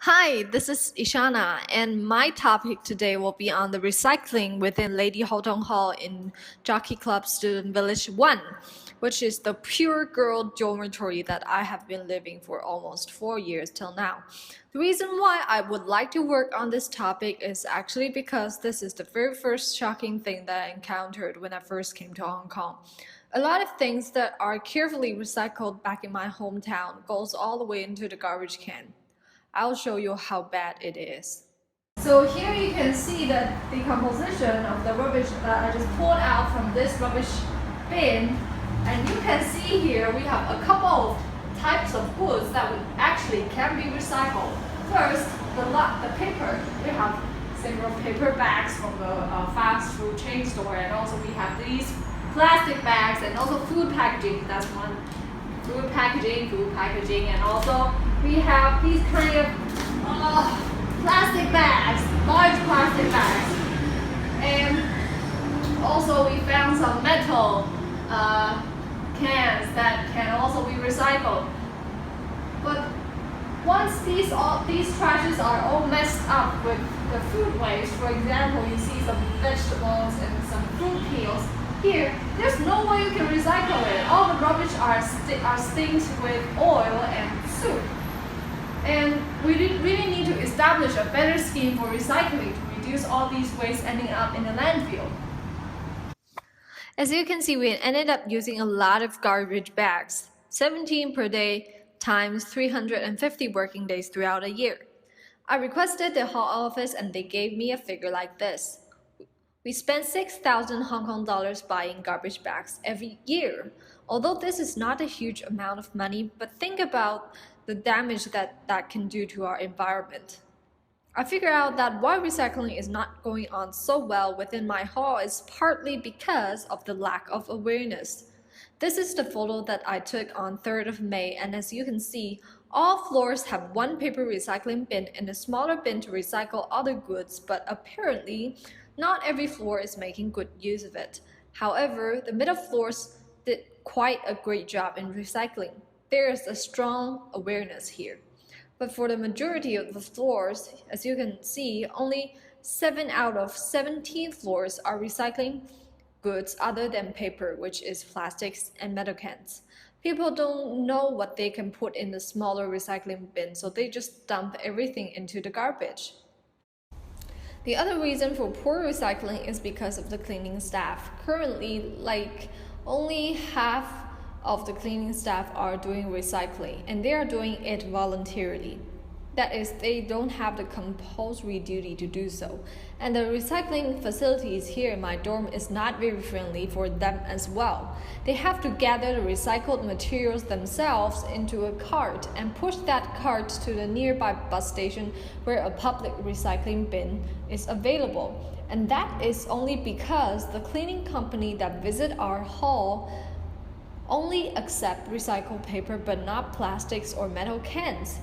Hi, this is Ishana, and my topic today will be on the recycling within Lady Hotong Hall in Jockey Club Student Village 1, which is the pure girl dormitory that I have been living for almost 4 years till now. The reason why I would like to work on this topic is actually because this is the very first shocking thing that I encountered when I first came to Hong Kong. A lot of things that are carefully recycled back in my hometown goes all the way into the garbage can. I'll show you how bad it is. So here you can see the decomposition of the rubbish that I just pulled out from this rubbish bin. And you can see here we have a couple of types of goods that actually can be recycled. First, the paper. We have several paper bags from the fast food chain store, and also we have these plastic bags and also food packaging. That's one. Food packaging, and also we have these kind of plastic bags, large plastic bags, and also we found some metal cans that can also be recycled. But once these trashes are all messed up with the food waste, for example, you see some vegetables and some fruit peels. Here, there's no way you can recycle it. All the rubbish are stinked with oil and soup. And we really need to establish a better scheme for recycling to reduce all these wastes ending up in the landfill. As you can see, we ended up using a lot of garbage bags, 17 per day times 350 working days throughout a year. I requested the hall office and they gave me a figure like this. We spend 6,000 Hong Kong dollars buying garbage bags every year. Although this is not a huge amount of money, but think about the damage that can do to our environment. I figured out that why recycling is not going on so well within my hall is partly because of the lack of awareness. This is the photo that I took on 3rd of May, and as you can see, all floors have one paper recycling bin and a smaller bin to recycle other goods, but apparently, not every floor is making good use of it. However, the middle floors did quite a great job in recycling. There is a strong awareness here. But for the majority of the floors, as you can see, only 7 out of 17 floors are recycling goods other than paper, which is plastics and metal cans. People don't know what they can put in the smaller recycling bin, so they just dump everything into the garbage. The other reason for poor recycling is because of the cleaning staff. Currently, only half of the cleaning staff are doing recycling, and they are doing it voluntarily. That is, they don't have the compulsory duty to do so. And the recycling facilities here in my dorm is not very friendly for them as well. They have to gather the recycled materials themselves into a cart and push that cart to the nearby bus station where a public recycling bin is available. And that is only because the cleaning company that visit our hall only accept recycled paper but not plastics or metal cans.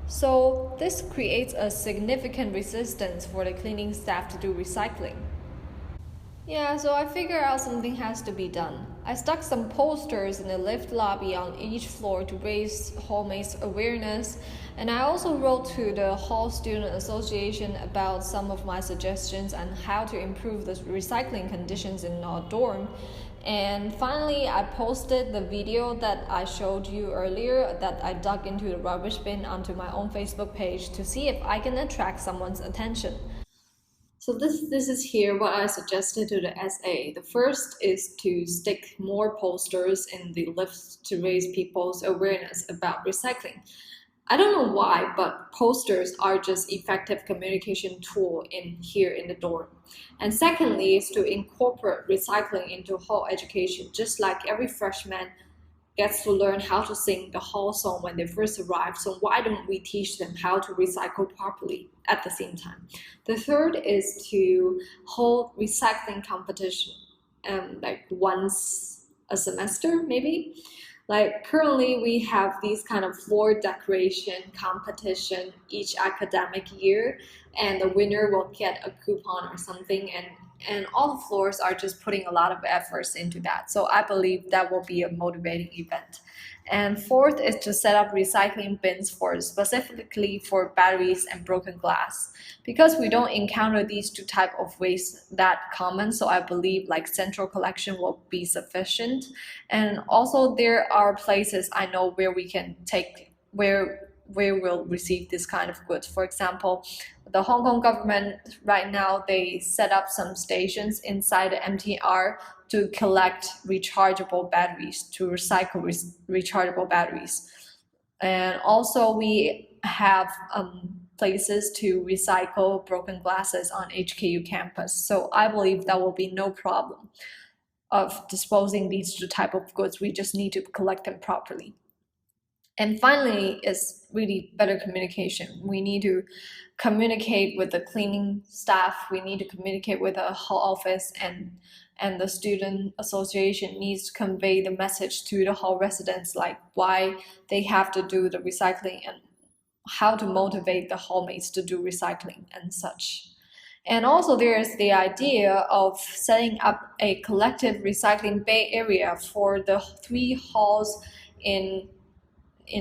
So this creates a significant resistance for the cleaning staff to do recycling. Yeah, so I figured out something has to be done. I stuck some posters in the lift lobby on each floor to raise hallmates' awareness, and I also wrote to the Hall Student Association about some of my suggestions on how to improve the recycling conditions in our dorm. And finally, I posted the video that I showed you earlier that I dug into the rubbish bin onto my own Facebook page to see if I can attract someone's attention. So this is here what I suggested to the SA. The first is to stick more posters in the lifts to raise people's awareness about recycling. I don't know why, but posters are just effective communication tool in here in the dorm. And secondly is to incorporate recycling into hall education, just like every freshman gets to learn how to sing the hall song when they first arrive. So why don't we teach them how to recycle properly at the same time? The third is to hold recycling competition, like once a semester maybe. Like currently we have these kind of floor decoration competition each academic year, and the winner will get a coupon or something, and and all the floors are just putting a lot of efforts into that. So I believe that will be a motivating event. And fourth is to set up recycling bins for specifically for batteries and broken glass. Because we don't encounter these two type of waste that common, so I believe like central collection will be sufficient. And also there are places I know where we can take where we'll receive this kind of goods. For example, the Hong Kong government right now, they set up some stations inside the MTR to collect rechargeable batteries, to recycle rechargeable batteries. And also we have places to recycle broken glasses on HKU campus. So I believe that will be no problem of disposing these two type of goods. We just need to collect them properly. And finally is really better communication. We need to communicate with the cleaning staff. We need to communicate with the hall office, and the student association needs to convey the message to the hall residents, like why they have to do the recycling and how to motivate the hallmates to do recycling and such. And also there is the idea of setting up a collective recycling bay area for the 3 halls in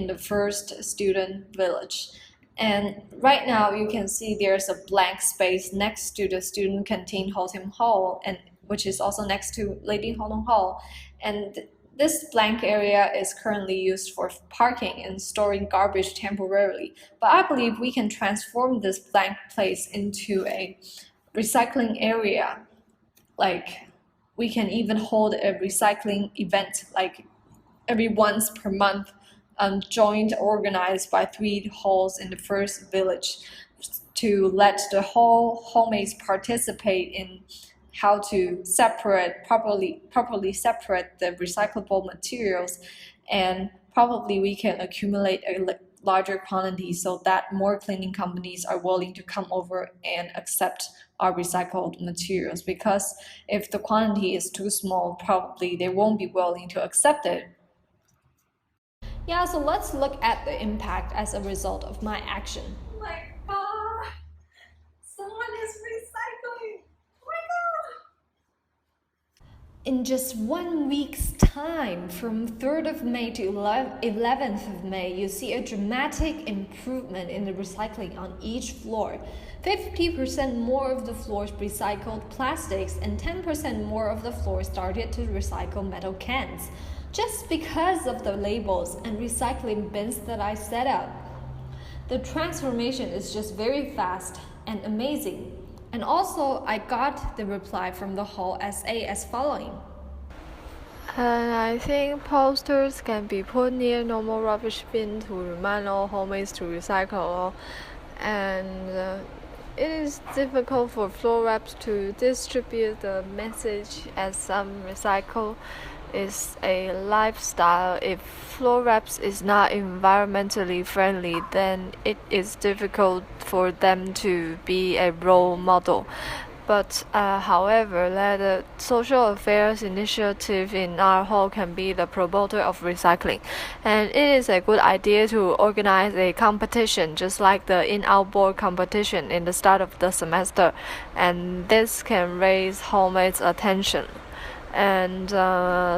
the first student village. And right now you can see there's a blank space next to the student canteen Hotem Hall, and which is also next to Lady Holong Hall. And this blank area is currently used for parking and storing garbage temporarily. But I believe we can transform this blank place into a recycling area. Like we can even hold a recycling event like every once per month, joined organized by 3 halls in the first village, to let the whole hallmates participate in how to properly separate the recyclable materials, and probably we can accumulate a larger quantity so that more cleaning companies are willing to come over and accept our recycled materials. Because if the quantity is too small, probably they won't be willing to accept it. Yeah, so let's look at the impact as a result of my action. Oh my god! Someone is recycling! Oh my god! In just 1 week's time, from 3rd of May to 11th of May, you see a dramatic improvement in the recycling on each floor. 50% more of the floors recycled plastics, and 10% more of the floors started to recycle metal cans, just because of the labels and recycling bins that I set up. The transformation is just very fast and amazing. And also, I got the reply from the hall SA as following. And I think posters can be put near normal rubbish bin to remind all homies to recycle. And it is difficult for floor reps to distribute the message, as some recycle is a lifestyle. If floor wraps is not environmentally friendly, then it is difficult for them to be a role model. But however, the social affairs initiative in our hall can be the promoter of recycling, and it is a good idea to organize a competition just like the in-out board competition in the start of the semester, and this can raise homemakes' attention. And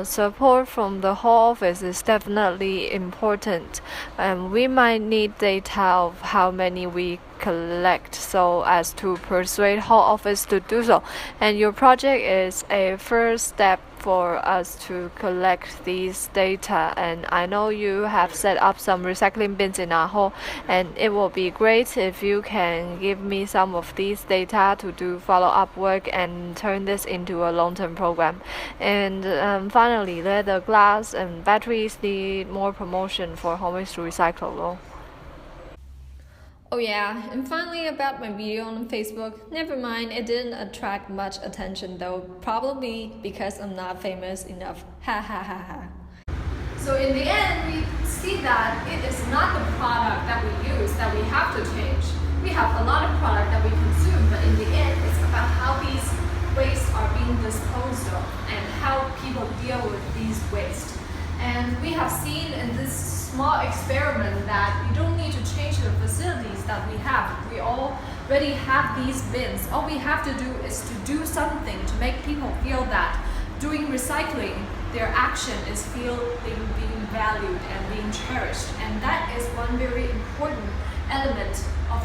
support from the hall office is definitely important, and we might need data of how many we collect so as to persuade hall office to do so. And your project is a first step for us to collect these data, and I know you have set up some recycling bins in our hall, and it will be great if you can give me some of these data to do follow-up work and turn this into a long-term program. And finally, the glass and batteries need more promotion for homies to recycle. Oh yeah, and finally about my video on Facebook, never mind, it didn't attract much attention though, probably because I'm not famous enough, ha ha ha ha. So in the end, we see that it is not the product that we use that we have to change. We have a lot of product that we consume, but in the end, it's about how these wastes are being disposed of and how people deal with these wastes. And we have seen in this small experiment that you don't need to change the facilities that we have. We all already have these bins. All we have to do is to do something to make people feel that doing recycling, their action is being valued and being cherished. And that is one very important element of